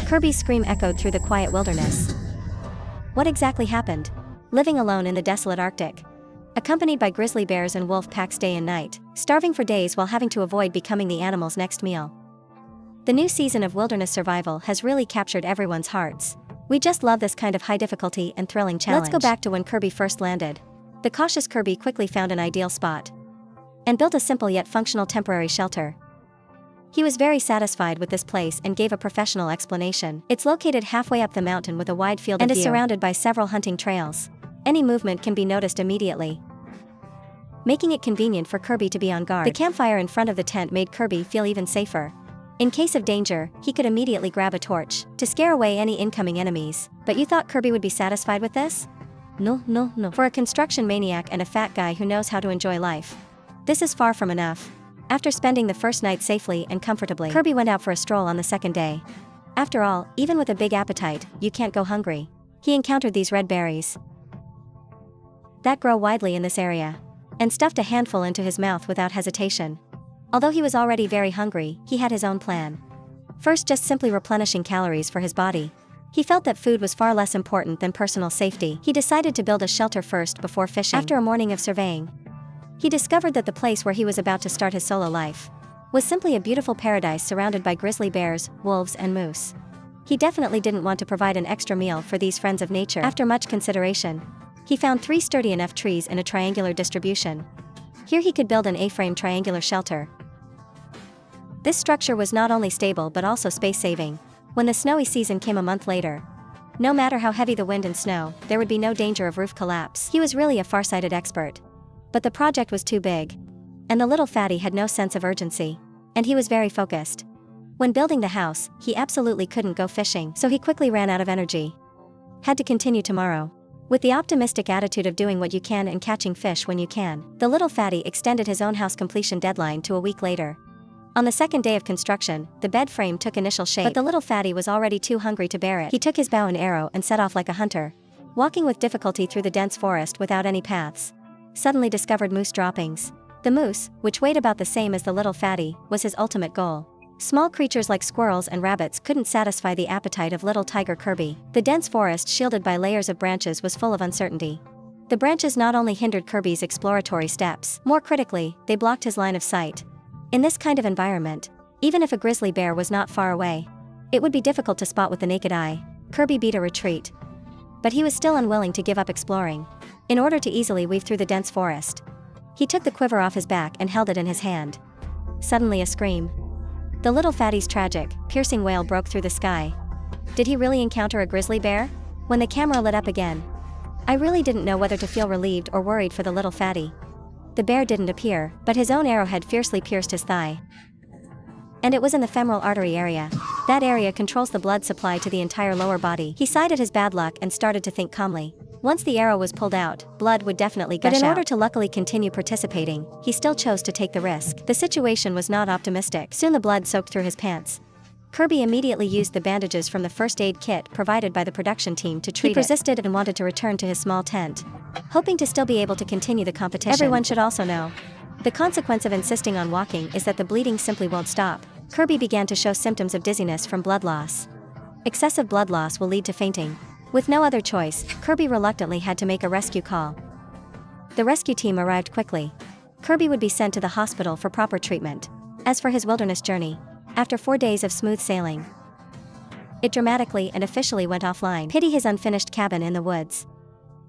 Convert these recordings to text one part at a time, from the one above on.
Kirby's scream echoed through the quiet wilderness. What exactly happened? Living alone in the desolate Arctic, accompanied by grizzly bears and wolf packs day and night, starving for days while having to avoid becoming the animal's next meal. The new season of wilderness survival has really captured everyone's hearts. We just love this kind of high difficulty and thrilling challenge. Let's go back to when Kirby first landed. The cautious Kirby quickly found an ideal spot and built a simple yet functional temporary shelter. He was very satisfied with this place and gave a professional explanation. It's located halfway up the mountain with a wide field of view and is surrounded by several hunting trails. Any movement can be noticed immediately, making it convenient for Kirby to be on guard. The campfire in front of the tent made Kirby feel even safer. In case of danger, he could immediately grab a torch to scare away any incoming enemies. But you thought Kirby would be satisfied with this? No. For a construction maniac and a fat guy who knows how to enjoy life, this is far from enough. After spending the first night safely and comfortably, Kirby went out for a stroll on the second day. After all, even with a big appetite, you can't go hungry. He encountered these red berries that grow widely in this area, and stuffed a handful into his mouth without hesitation. Although he was already very hungry, he had his own plan. First, just simply replenishing calories for his body. He felt that food was far less important than personal safety. He decided to build a shelter first before fishing. After a morning of surveying, he discovered that the place where he was about to start his solo life was simply a beautiful paradise surrounded by grizzly bears, wolves, and moose. He definitely didn't want to provide an extra meal for these friends of nature. After much consideration, he found 3 sturdy enough trees in a triangular distribution. Here he could build an A-frame triangular shelter. This structure was not only stable but also space-saving. When the snowy season came a month later, no matter how heavy the wind and snow, there would be no danger of roof collapse. He was really a far-sighted expert. But the project was too big, and the little fatty had no sense of urgency, and he was very focused. When building the house, he absolutely couldn't go fishing, so he quickly ran out of energy. Had to continue tomorrow. With the optimistic attitude of doing what you can and catching fish when you can, the little fatty extended his own house completion deadline to a week later. On the second day of construction, the bed frame took initial shape, but the little fatty was already too hungry to bear it. He took his bow and arrow and set off like a hunter, walking with difficulty through the dense forest without any paths. Suddenly discovered moose droppings. The moose, which weighed about the same as the little fatty, was his ultimate goal. Small creatures like squirrels and rabbits couldn't satisfy the appetite of little tiger Kirby. The dense forest shielded by layers of branches was full of uncertainty. The branches not only hindered Kirby's exploratory steps, more critically, they blocked his line of sight. In this kind of environment, even if a grizzly bear was not far away, it would be difficult to spot with the naked eye. Kirby beat a retreat. But he was still unwilling to give up exploring. In order to easily weave through the dense forest, he took the quiver off his back and held it in his hand. Suddenly a scream. The little fatty's tragic, piercing wail broke through the sky. Did he really encounter a grizzly bear? When the camera lit up again, I really didn't know whether to feel relieved or worried for the little fatty. The bear didn't appear, but his own arrowhead fiercely pierced his thigh. And it was in the femoral artery area. That area controls the blood supply to the entire lower body. He sighed at his bad luck and started to think calmly. Once the arrow was pulled out, blood would definitely gush out. But in order to luckily continue participating, he still chose to take the risk. The situation was not optimistic. Soon the blood soaked through his pants. Kirby immediately used the bandages from the first aid kit provided by the production team to treat it. He persisted and wanted to return to his small tent, hoping to still be able to continue the competition. Everyone should also know, the consequence of insisting on walking is that the bleeding simply won't stop. Kirby began to show symptoms of dizziness from blood loss. Excessive blood loss will lead to fainting. With no other choice, Kirby reluctantly had to make a rescue call. The rescue team arrived quickly. Kirby would be sent to the hospital for proper treatment. As for his wilderness journey, after 4 days of smooth sailing, it dramatically and officially went offline. Pity his unfinished cabin in the woods.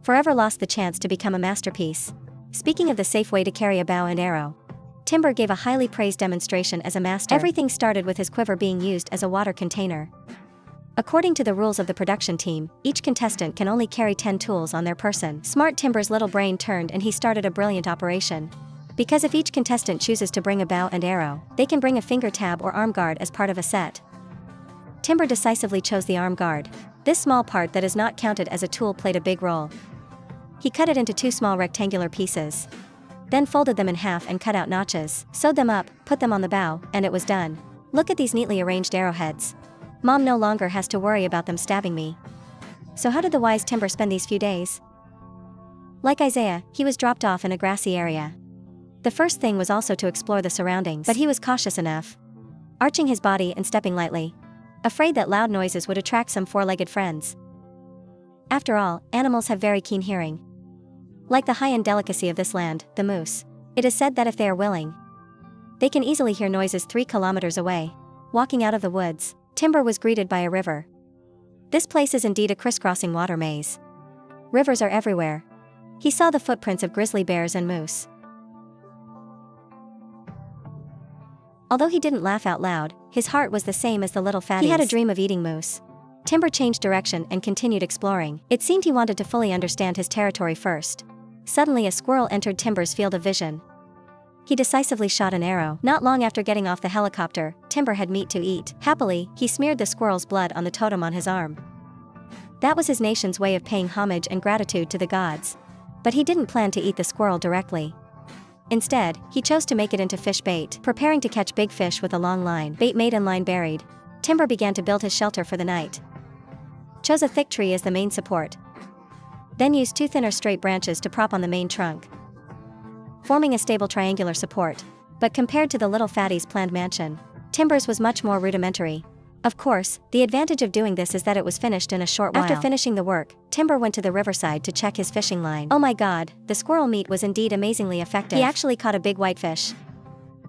Forever lost the chance to become a masterpiece. Speaking of the safe way to carry a bow and arrow, Timber gave a highly praised demonstration as a master. Everything started with his quiver being used as a water container. According to the rules of the production team, each contestant can only carry 10 tools on their person. Smart Timber's little brain turned and he started a brilliant operation. Because if each contestant chooses to bring a bow and arrow, they can bring a finger tab or arm guard as part of a set. Timber decisively chose the arm guard. This small part that is not counted as a tool played a big role. He cut it into 2 small rectangular pieces, then folded them in half and cut out notches, sewed them up, put them on the bow, and it was done. Look at these neatly arranged arrowheads. Mom no longer has to worry about them stabbing me. So how did the wise Timber spend these few days? Like Isaiah, he was dropped off in a grassy area. The first thing was also to explore the surroundings, but he was cautious enough. Arching his body and stepping lightly, afraid that loud noises would attract some four-legged friends. After all, animals have very keen hearing. Like the high-end delicacy of this land, the moose. It is said that if they are willing, they can easily hear noises 3 kilometers away. Walking out of the woods, Timber was greeted by a river. This place is indeed a crisscrossing water maze. Rivers are everywhere. He saw the footprints of grizzly bears and moose. Although he didn't laugh out loud, his heart was the same as the little fatties. He had a dream of eating moose. Timber changed direction and continued exploring. It seemed he wanted to fully understand his territory first. Suddenly a squirrel entered Timber's field of vision. He decisively shot an arrow. Not long after getting off the helicopter, Timber had meat to eat. Happily, he smeared the squirrel's blood on the totem on his arm. That was his nation's way of paying homage and gratitude to the gods. But he didn't plan to eat the squirrel directly. Instead, he chose to make it into fish bait. Preparing to catch big fish with a long line, bait made and line buried, Timber began to build his shelter for the night. Chose a thick tree as the main support. Then used 2 thinner straight branches to prop on the main trunk, forming a stable triangular support. But compared to the little fatty's planned mansion, Timber's was much more rudimentary. Of course, the advantage of doing this is that it was finished in a short while. After finishing the work, Timber went to the riverside to check his fishing line. Oh my god, the squirrel meat was indeed amazingly effective. He actually caught a big whitefish.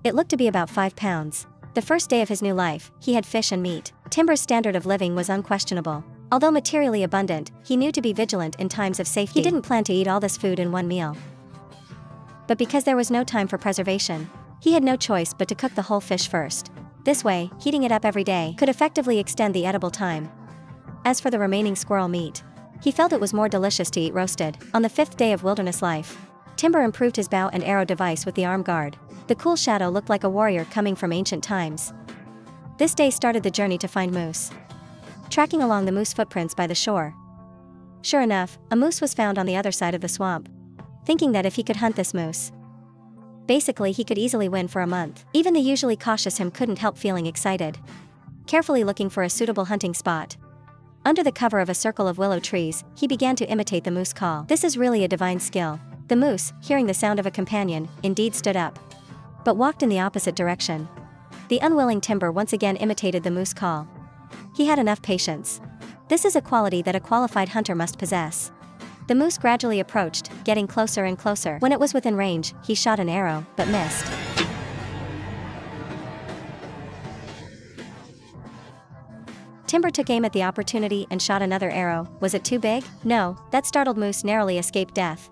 It looked to be about 5 pounds. The first day of his new life, he had fish and meat. Timber's standard of living was unquestionable. Although materially abundant, he knew to be vigilant in times of safety. He didn't plan to eat all this food in one meal. But because there was no time for preservation, he had no choice but to cook the whole fish first. This way, heating it up every day could effectively extend the edible time. As for the remaining squirrel meat, he felt it was more delicious to eat roasted. On the 5th day of wilderness life, Timber improved his bow and arrow device with the arm guard. The cool shadow looked like a warrior coming from ancient times. This day started the journey to find moose. Tracking along the moose footprints by the shore. Sure enough, a moose was found on the other side of the swamp. Thinking that if he could hunt this moose, basically he could easily win for a month. Even the usually cautious him couldn't help feeling excited. Carefully looking for a suitable hunting spot. Under the cover of a circle of willow trees, he began to imitate the moose call. This is really a divine skill. The moose, hearing the sound of a companion, indeed stood up, but walked in the opposite direction. The unwilling Timber once again imitated the moose call. He had enough patience. This is a quality that a qualified hunter must possess. The moose gradually approached, getting closer and closer. When it was within range, he shot an arrow, but missed. Timber took aim at the opportunity and shot another arrow. Was it too big? No, that startled moose narrowly escaped death.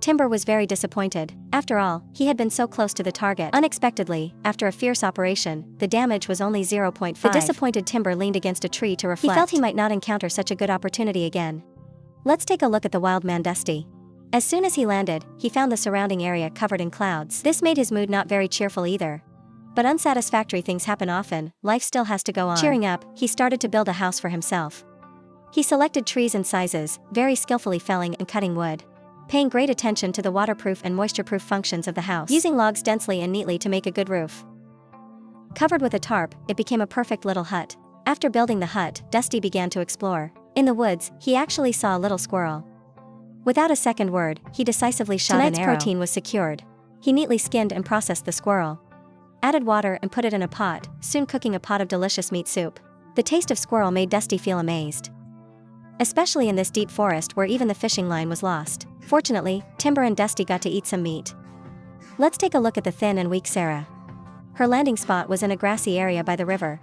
Timber was very disappointed. After all, he had been so close to the target. Unexpectedly, after a fierce operation, the damage was only 0.5. The disappointed Timber leaned against a tree to reflect. He felt he might not encounter such a good opportunity again. Let's take a look at the wild man Dusty. As soon as he landed, he found the surrounding area covered in clouds. This made his mood not very cheerful either. But unsatisfactory things happen often, life still has to go on. Cheering up, he started to build a house for himself. He selected trees and sizes, very skillfully felling and cutting wood, paying great attention to the waterproof and moisture-proof functions of the house, using logs densely and neatly to make a good roof. Covered with a tarp, it became a perfect little hut. After building the hut, Dusty began to explore. In the woods, he actually saw a little squirrel. Without a second word, he decisively shot an arrow. Tonight's protein was secured. He neatly skinned and processed the squirrel, added water and put it in a pot, soon cooking a pot of delicious meat soup. The taste of squirrel made Dusty feel amazed, especially in this deep forest where even the fishing line was lost. Fortunately, Timber and Dusty got to eat some meat. Let's take a look at the thin and weak Sarah. Her landing spot was in a grassy area by the river.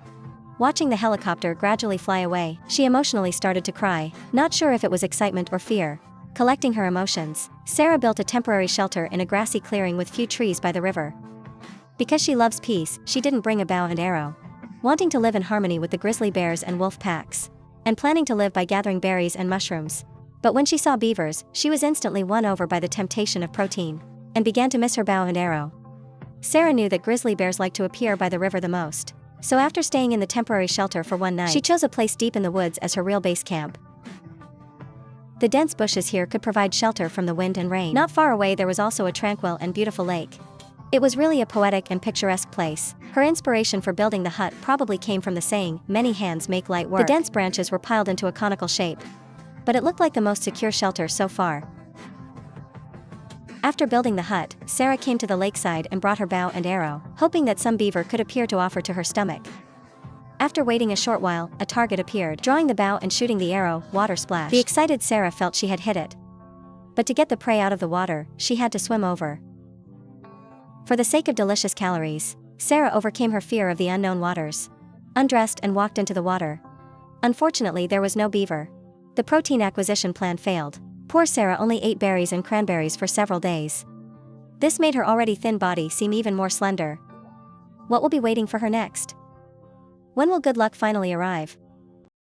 Watching the helicopter gradually fly away, she emotionally started to cry, not sure if it was excitement or fear. Collecting her emotions, Sarah built a temporary shelter in a grassy clearing with few trees by the river. Because she loves peace, she didn't bring a bow and arrow. Wanting to live in harmony with the grizzly bears and wolf packs, and planning to live by gathering berries and mushrooms. But when she saw beavers, she was instantly won over by the temptation of protein, and began to miss her bow and arrow. Sarah knew that grizzly bears like to appear by the river the most. So after staying in the temporary shelter for one night, she chose a place deep in the woods as her real base camp. The dense bushes here could provide shelter from the wind and rain. Not far away there was also a tranquil and beautiful lake. It was really a poetic and picturesque place. Her inspiration for building the hut probably came from the saying, "Many hands make light work." The dense branches were piled into a conical shape, but it looked like the most secure shelter so far. After building the hut, Sarah came to the lakeside and brought her bow and arrow, hoping that some beaver could appear to offer to her stomach. After waiting a short while, a target appeared, drawing the bow and shooting the arrow. Water splashed. The excited Sarah felt she had hit it. But to get the prey out of the water, she had to swim over. For the sake of delicious calories, Sarah overcame her fear of the unknown waters. Undressed and walked into the water. Unfortunately, there was no beaver. The protein acquisition plan failed. Poor Sarah only ate berries and cranberries for several days. This made her already thin body seem even more slender. What will be waiting for her next? When will good luck finally arrive?